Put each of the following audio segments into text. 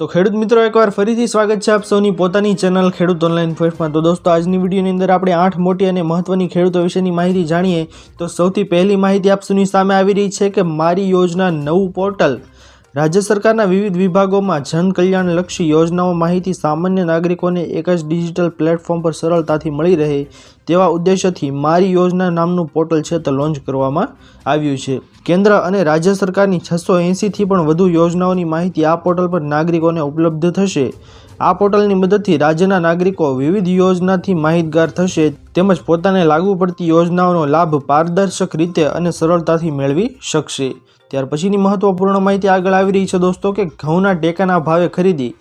તો ખેડૂત મિત્રો એકવાર ફરીથી સ્વાગત છે આપ સૌની પોતાની ચેનલ ખેડૂત ઓનલાઈન પોઈન્ટમાં। તો દોસ્તો આજની વિડીયોની અંદર આપણે 8 મોટી અને મહત્વની ખેડૂતો વિશેની માહિતી જાણીએ। તો સૌથી પહેલી માહિતી આપ સૌની સામે આવી રહી છે કે મારી યોજના નવું પોર્ટલ રાજ્ય સરકારના વિવિધ વિભાગોમાં જન કલ્યાણલક્ષી યોજનાઓ માહિતી સામાન્ય નાગરિકોને એક જ ડિજિટલ પ્લેટફોર્મ પર સરળતાથી મળી રહે તેવા ઉદ્દેશ્યથી મારી યોજના નામનું પોર્ટલ છે તે લોન્ચ કરવામાં આવ્યું છે। કેન્દ્ર અને રાજ્ય સરકારની 680થી પણ વધુ યોજનાઓની માહિતી આ પોર્ટલ પર નાગરિકોને ઉપલબ્ધ થશે। આ પોર્ટલની મદદથી રાજ્યના નાગરિકો વિવિધ યોજનાથી માહિતગાર થશે તેમજ પોતાને લાગુ પડતી યોજનાઓનો લાભ પારદર્શક રીતે અને સરળતાથી મેળવી શકશે। ત્યાર પછીની મહત્વપૂર્ણ માહિતી આગળ આવી રહી છે દોસ્તો કે ઘઉંના ટેકાના ભાવે ખરીદી।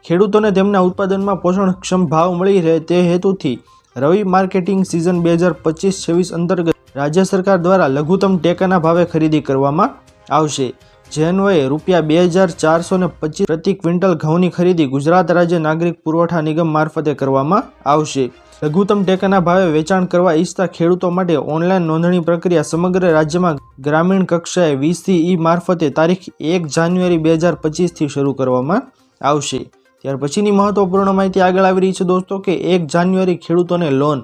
ખેડૂતોને તેમના ઉત્પાદનમાં પોષણક્ષમ ભાવ મળી રહે તે હેતુથી રવિ માર્કેટિંગ સિઝન 2025-26 અંતર્ગત રાજ્ય સરકાર દ્વારા લઘુત્તમ ટેકાના ભાવે ખરીદી કરવામાં આવશે। જે અન્વયે ₹2425 પ્રતિ ક્વિન્ટલ ઘઉંની ખરીદી ગુજરાત રાજ્ય નાગરિક પુરવઠા નિગમ મારફતે કરવામાં આવશે। લઘુત્તમ ટેકાના ભાવે વેચાણ કરવા ઈચ્છતા ખેડૂતો માટે ઓનલાઈન નોંધણી પ્રક્રિયા સમગ્ર રાજ્યમાં ગ્રામીણ કક્ષાએ VCE મારફતે તારીખ 1 જાન્યુઆરી 2025થી શરૂ કરવામાં આવશે। ત્યાર પછીની મહત્વપૂર્ણ માહિતી આગળ આવી રહી છે દોસ્તો કે 1 જાન્યુઆરી ખેડૂતોને લોન।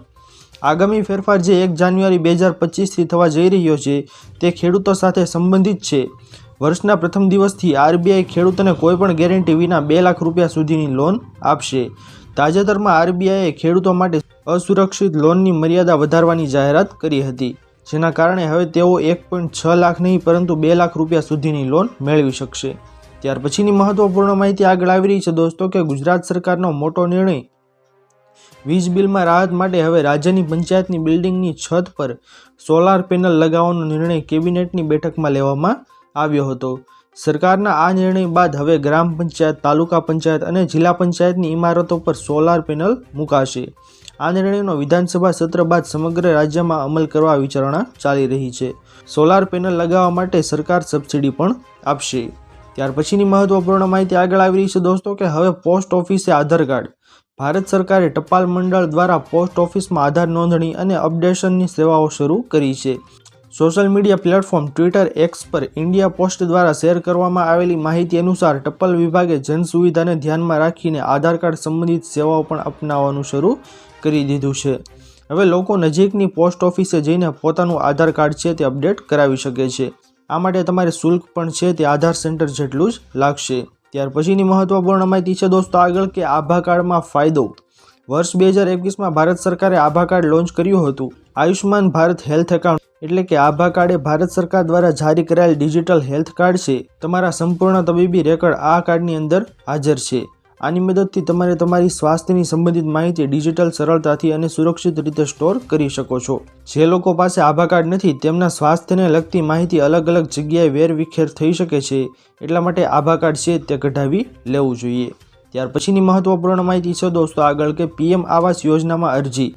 આગામી ફેરફાર જે 1 જાન્યુઆરી 2025થી થવા જઈ રહ્યો છે તે ખેડૂતો સાથે સંબંધિત છે। વર્ષના પ્રથમ દિવસથી RBI ખેડૂતોને કોઈપણ ગેરંટી વિના ₹2 લાખ સુધીની લોન આપશે। તાજેતરમાં RBIએ ખેડૂતો માટે અસુરક્ષિત લોનની મર્યાદા વધારવાની જાહેરાત કરી હતી, જેના કારણે હવે તેઓ 1.6 લાખ નહીં પરંતુ ₹2 લાખ સુધીની લોન મેળવી શકશે। ત્યાર પછીની મહત્વપૂર્ણ માહિતી આગળ આવી રહી છે દોસ્તો કે ગુજરાત સરકારનો મોટો નિર્ણય। વીજ બિલમાં રાહત માટે હવે રાજ્યની પંચાયતની બિલ્ડિંગની છત પર સોલાર પેનલ લગાવવાનો નિર્ણય કેબિનેટની બેઠકમાં લેવામાં આવ્યો હતો। સરકારના આ નિર્ણય બાદ હવે ગ્રામ પંચાયત, તાલુકા પંચાયત અને જિલ્લા પંચાયતની ઇમારતો પર સોલાર પેનલ મુકાશે। આ નિર્ણયનો વિધાનસભા સત્ર બાદ સમગ્ર રાજ્યમાં અમલ કરવા વિચારણા ચાલી રહી છે। સોલાર પેનલ લગાવવા માટે સરકાર સબસિડી પણ આપશે। ત્યાર પછીની મહત્વપૂર્ણ માહિતી આગળ આવી રહી છે દોસ્તો કે હવે પોસ્ટ ઓફિસે આધાર કાર્ડ। ભારત સરકારે ટપાલ મંડળ દ્વારા પોસ્ટ ઓફિસમાં આધાર નોંધણી અને અપડેશનની સેવાઓ શરૂ કરી છે। Social media platform Twitter x પર ઇન્ડિયા પોસ્ટ દ્વારા શેર કરવામાં આવેલી માહિતી અનુસાર ટપાલ વિભાગે જન સુવિધાને ધ્યાનમાં રાખીને આધાર કાર્ડ સંબંધિત સેવાઓ પણ અપનાવવાનું શરૂ કરી દીધું છે। હવે લોકો નજીકની પોસ્ટ ઓફિસે જઈને પોતાનું આધાર કાર્ડ છે તે અપડેટ કરાવી શકે છે। આ માટે તમારે શુલ્ક પણ છે તે આધાર સેન્ટર જેટલું જ લાગશે। ત્યાર પછીની મહત્વપૂર્ણ માહિતી છે દોસ્તો આગળ કે આભા કાર્ડમાં ફાયદો। વર્ષ 2021માં ભારત સરકારે આભા કાર્ડ લોન્ચ કર્યું હતું। આયુષ્માન ભારત હેલ્થ એકાઉન્ટ એટલે કે આભા કાર્ડ એ ભારત સરકાર દ્વારા જારી કરાયેલ ડિજિટલ હેલ્થ કાર્ડ છે। તમારા સંપૂર્ણ તબીબી રેકોર્ડ આ કાર્ડની અંદર હાજર છે। આની મદદથી તમારે તમારી સ્વાસ્થ્યની સંબંધિત માહિતી ડિજિટલ સરળતાથી અને સુરક્ષિત રીતે સ્ટોર કરી શકો છો। જે લોકો પાસે આભા કાર્ડ નથી તેમના સ્વાસ્થ્યને લગતી માહિતી અલગ અલગ જગ્યાએ વેરવિખેર થઈ શકે છે, એટલા માટે આભા કાર્ડ છે તે કઢાવી લેવું જોઈએ। ત્યાર પછીની મહત્વપૂર્ણ માહિતી છે દોસ્તો આગળ કે PM આવાસ યોજનામાં અરજી।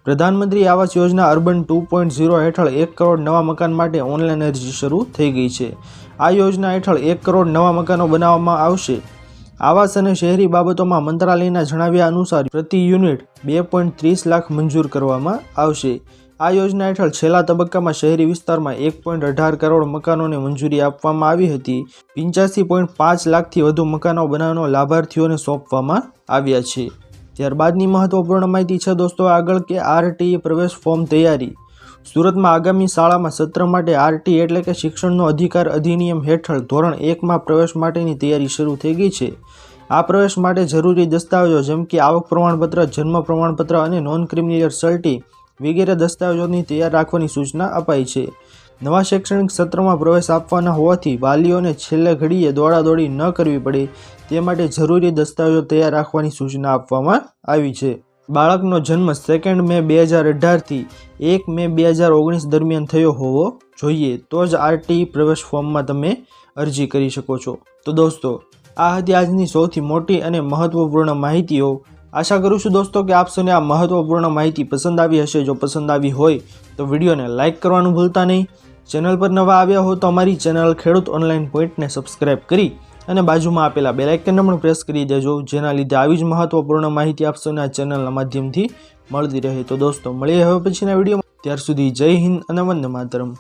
પ્રધાનમંત્રી આવાસ યોજના અર્બન 2.0 હેઠળ 1 કરોડ નવા મકાન માટે ઓનલાઈન અરજી શરૂ થઈ ગઈ છે। આ યોજના હેઠળ 1 કરોડ નવા મકાનો બનાવવામાં આવશે। આવાસ અને શહેરી બાબતોમાં મંત્રાલયના જણાવ્યા અનુસાર પ્રતિ યુનિટ 2.30 લાખ મંજૂર કરવામાં આવશે। આ યોજના હેઠળ છેલ્લા તબક્કામાં શહેરી વિસ્તારમાં 1.18 કરોડ મકાનોને મંજૂરી આપવામાં આવી હતી। 85.5 લાખથી વધુ મકાનો બનાવવાનો લાભાર્થીઓને સોંપવામાં આવ્યા છે। ત્યારબાદની મહત્વપૂર્ણ માહિતી છે દોસ્તો આગળ કે RTE પ્રવેશ ફોર્મ તૈયારી। સુરતમાં આગામી શાળામાં સત્ર માટે RTE એટલે કે શિક્ષણનો અધિકાર અધિનિયમ હેઠળ ધોરણ 1માં પ્રવેશ માટેની તૈયારી શરૂ થઈ ગઈ છે। આ પ્રવેશ માટે જરૂરી દસ્તાવેજો જેમ કે આવક પ્રમાણપત્ર, જન્મ પ્રમાણપત્ર અને નોન ક્રિમિનલ સર્ટી વગેરે દસ્તાવેજોની તૈયાર રાખવાની સૂચના અપાઈ છે। નવા શૈક્ષણિક સત્રમાં પ્રવેશ આપવાના હોવાથી વાલીઓને છેલ્લે ઘડીએ દોડાદોડી ન કરવી પડે તે માટે જરૂરી દસ્તાવેજો તૈયાર રાખવાની સૂચના આપવામાં આવી છે। બાળકનો જન્મ 2 મે 2018થી 1 મે 2019 દરમિયાન થયો હોવો જોઈએ તો જ RTE પ્રવેશ ફોર્મમાં તમે અરજી કરી શકો છો। તો દોસ્તો આ હતી આજની સૌથી મોટી અને મહત્વપૂર્ણ માહિતીઓ। આશા કરું છું દોસ્તો કે આપ સૌને આ મહત્વપૂર્ણ માહિતી પસંદ આવી હશે। જો પસંદ આવી હોય તો વિડીયોને લાઇક કરવાનું ભૂલતા નહીં। ચેનલ પર નવા આવ્યા હો તો અમારી ચેનલ ખેડૂત ઓનલાઈન પોઈન્ટને સબસ્ક્રાઈબ કરી અને બાજુમાં આપેલા બેલ આઇકનને પણ પ્રેસ કરી દેજો, જેના લીધે આવી જ મહત્વપૂર્ણ માહિતી આપ સૌને આ ચેનલના માધ્યમથી મળતી રહે। તો દોસ્તો મળીએ હવે પછીના વિડીયોમાં। ત્યાર સુધી જય હિન્દ અને વંદે માતરમ।